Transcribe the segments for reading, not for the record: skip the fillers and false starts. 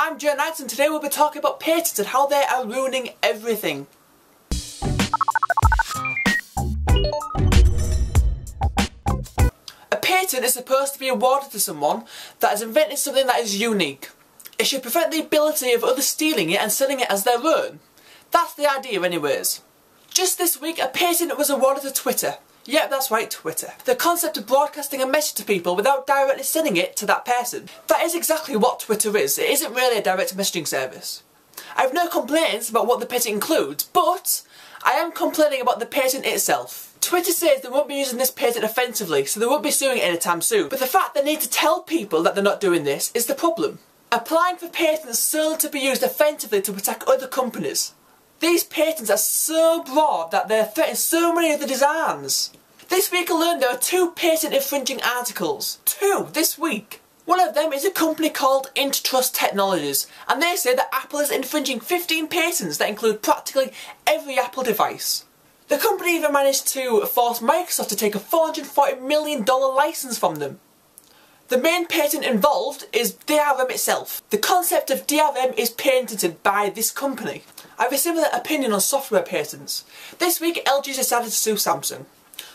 I'm Joe Knights and today we'll be talking about patents and how they are ruining everything. A patent is supposed to be awarded to someone that has invented something that is unique. It should prevent the ability of others stealing it and selling it as their own. That's the idea anyways. Just this week a patent was awarded to Twitter. Yep, that's right, Twitter. The concept of broadcasting a message to people without directly sending it to that person. That is exactly what Twitter is. It isn't really a direct messaging service. I have no complaints about what the patent includes, but I am complaining about the patent itself. Twitter says they won't be using this patent offensively, so they won't be suing it anytime soon. But the fact they need to tell people that they're not doing this is the problem. Applying for patents solely to be used offensively to attack other companies. These patents are so broad that they threaten so many other designs. This week alone there are 2 patent infringing articles. 2 this week. One of them is a company called Intertrust Technologies, and they say that Apple is infringing 15 patents that include practically every Apple device. The company even managed to force Microsoft to take a $440 million license from them. The main patent involved is DRM itself. The concept of DRM is patented by this company. I have a similar opinion on software patents. This week LG decided to sue Samsung.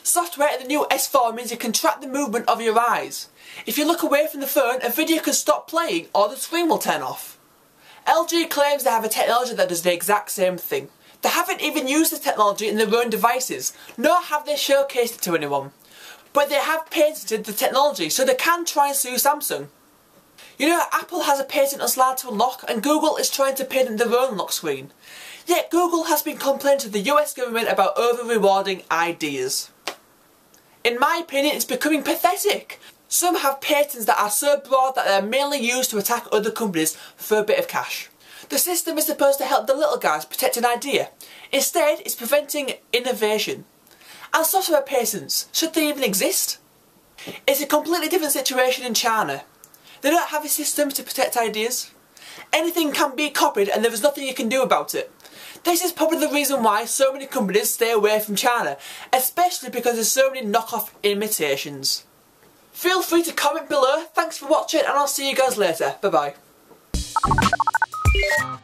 Software in the new S4 means you can track the movement of your eyes. If you look away from the phone, a video can stop playing or the screen will turn off. LG claims they have a technology that does the exact same thing. They haven't even used the technology in their own devices, nor have they showcased it to anyone. But they have patented the technology, so they can try and sue Samsung. You know, Apple has a patent on slide to unlock, and Google is trying to patent their own lock screen. Yet Google has been complaining to the US government about over-rewarding ideas. In my opinion, it's becoming pathetic. Some have patents that are so broad that they're mainly used to attack other companies for a bit of cash. The system is supposed to help the little guys protect an idea. Instead, it's preventing innovation. And software patents, should they even exist? It's a completely different situation in China. They don't have a system to protect ideas. Anything can be copied and there is nothing you can do about it. This is probably the reason why so many companies stay away from China, especially because there's so many knockoff imitations. Feel free to comment below, thanks for watching and I'll see you guys later, bye bye.